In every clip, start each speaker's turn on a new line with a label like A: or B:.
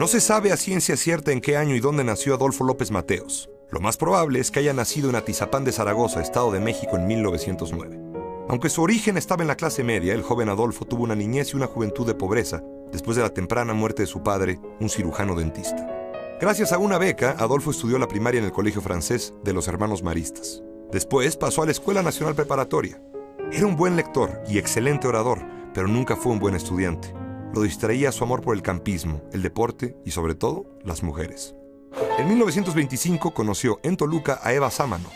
A: No se sabe a ciencia cierta en qué año y dónde nació Adolfo López Mateos. Lo más probable es que haya nacido en Atizapán de Zaragoza, Estado de México, en 1909. Aunque su origen estaba en la clase media, el joven Adolfo tuvo una niñez y una juventud de pobreza después de la temprana muerte de su padre, un cirujano dentista. Gracias a una beca, Adolfo estudió la primaria en el Colegio Francés de los Hermanos Maristas. Después pasó a la Escuela Nacional Preparatoria. Era un buen lector y excelente orador, pero nunca fue un buen estudiante. Lo distraía su amor por el campismo, el deporte y, sobre todo, las mujeres. En 1925 conoció en Toluca a Eva Sámano,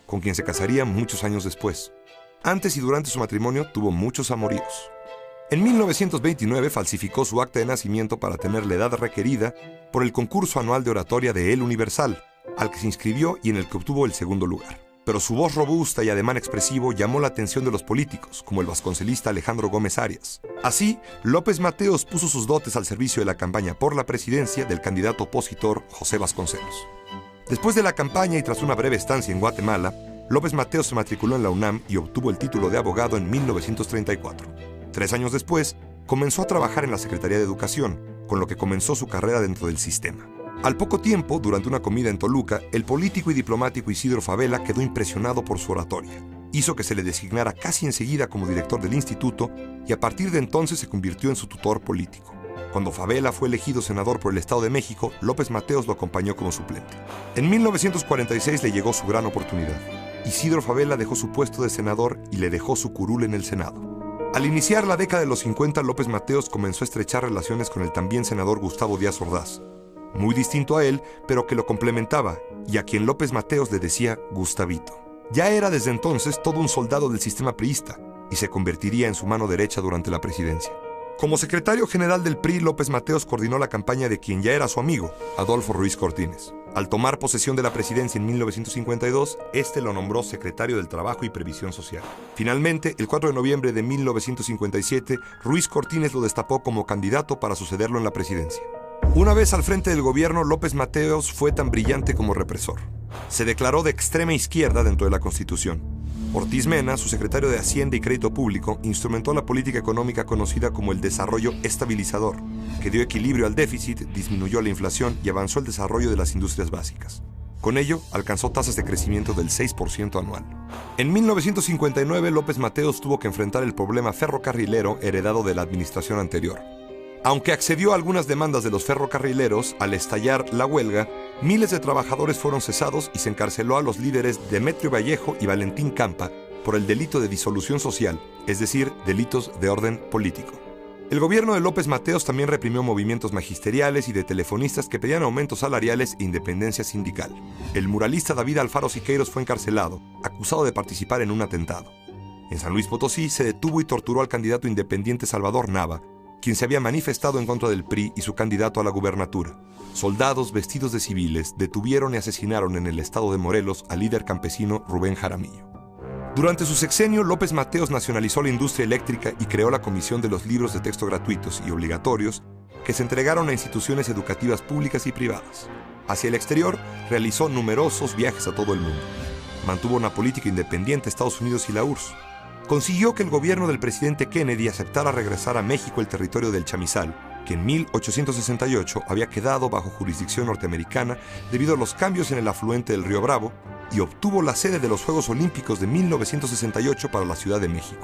A: con quien se casaría muchos años después. Antes y durante su matrimonio tuvo muchos amoríos. En 1929 falsificó su acta de nacimiento para tener la edad requerida por el concurso anual de oratoria de El Universal, al que se inscribió y en el que obtuvo el segundo lugar. Pero su voz robusta y ademán expresivo llamó la atención de los políticos, como el vasconcelista Alejandro Gómez Arias. Así, López Mateos puso sus dotes al servicio de la campaña por la presidencia del candidato opositor José Vasconcelos. Después de la campaña y tras una breve estancia en Guatemala, López Mateos se matriculó en la UNAM y obtuvo el título de abogado en 1934. 3 años después, comenzó a trabajar en la Secretaría de Educación, con lo que comenzó su carrera dentro del sistema. Al poco tiempo, durante una comida en Toluca, el político y diplomático Isidro Fabela quedó impresionado por su oratoria. Hizo que se le designara casi enseguida como director del instituto y a partir de entonces se convirtió en su tutor político. Cuando Fabela fue elegido senador por el Estado de México, López Mateos lo acompañó como suplente. En 1946 le llegó su gran oportunidad. Isidro Fabela dejó su puesto de senador y le dejó su curul en el Senado. Al iniciar la década de los 50, López Mateos comenzó a estrechar relaciones con el también senador Gustavo Díaz Ordaz, muy distinto a él, pero que lo complementaba, y a quien López Mateos le decía Gustavito. Ya era desde entonces todo un soldado del sistema priista, y se convertiría en su mano derecha durante la presidencia. Como secretario general del PRI, López Mateos coordinó la campaña de quien ya era su amigo, Adolfo Ruiz Cortines. Al tomar posesión de la presidencia en 1952, este lo nombró secretario del Trabajo y Previsión Social. Finalmente, el 4 de noviembre de 1957, Ruiz Cortines lo destapó como candidato para sucederlo en la presidencia. Una vez al frente del gobierno, López Mateos fue tan brillante como represor. Se declaró de extrema izquierda dentro de la Constitución. Ortiz Mena, su secretario de Hacienda y Crédito Público, instrumentó la política económica conocida como el desarrollo estabilizador, que dio equilibrio al déficit, disminuyó la inflación y avanzó el desarrollo de las industrias básicas. Con ello, alcanzó tasas de crecimiento del 6% anual. En 1959, López Mateos tuvo que enfrentar el problema ferrocarrilero heredado de la administración anterior. Aunque accedió a algunas demandas de los ferrocarrileros, al estallar la huelga, miles de trabajadores fueron cesados y se encarceló a los líderes Demetrio Vallejo y Valentín Campa por el delito de disolución social, es decir, delitos de orden político. El gobierno de López Mateos también reprimió movimientos magisteriales y de telefonistas que pedían aumentos salariales e independencia sindical. El muralista David Alfaro Siqueiros fue encarcelado, acusado de participar en un atentado. En San Luis Potosí se detuvo y torturó al candidato independiente Salvador Nava, quien se había manifestado en contra del PRI y su candidato a la gubernatura. Soldados vestidos de civiles detuvieron y asesinaron en el estado de Morelos al líder campesino Rubén Jaramillo. Durante su sexenio, López Mateos nacionalizó la industria eléctrica y creó la Comisión de los Libros de Texto Gratuitos y Obligatorios, que se entregaron a instituciones educativas públicas y privadas. Hacia el exterior, realizó numerosos viajes a todo el mundo. Mantuvo una política independiente a Estados Unidos y la URSS. Consiguió que el gobierno del presidente Kennedy aceptara regresar a México el territorio del chamizal, que en 1868 había quedado bajo jurisdicción norteamericana debido a los cambios en el afluente del río Bravo, y obtuvo la sede de los Juegos Olímpicos de 1968 para la Ciudad de México.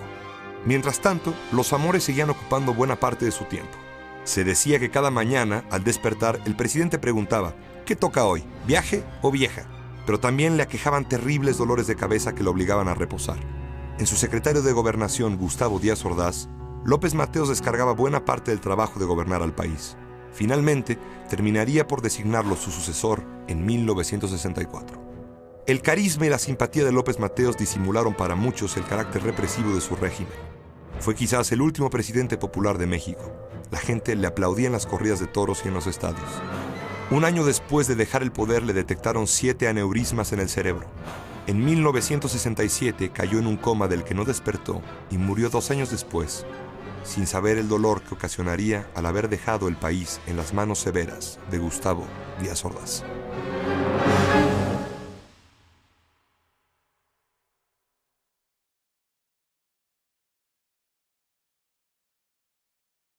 A: Mientras tanto, los amores seguían ocupando buena parte de su tiempo. Se decía que cada mañana, al despertar, el presidente preguntaba, ¿qué toca hoy, viaje o vieja? Pero también le aquejaban terribles dolores de cabeza que lo obligaban a reposar. En su secretario de Gobernación, Gustavo Díaz Ordaz, López Mateos descargaba buena parte del trabajo de gobernar al país. Finalmente, terminaría por designarlo su sucesor en 1964. El carisma y la simpatía de López Mateos disimularon para muchos el carácter represivo de su régimen. Fue quizás el último presidente popular de México. La gente le aplaudía en las corridas de toros y en los estadios. Un año después de dejar el poder le detectaron 7 aneurismas en el cerebro. En 1967 cayó en un coma del que no despertó y murió 2 años después, sin saber el dolor que ocasionaría al haber dejado el país en las manos severas de Gustavo Díaz Ordaz.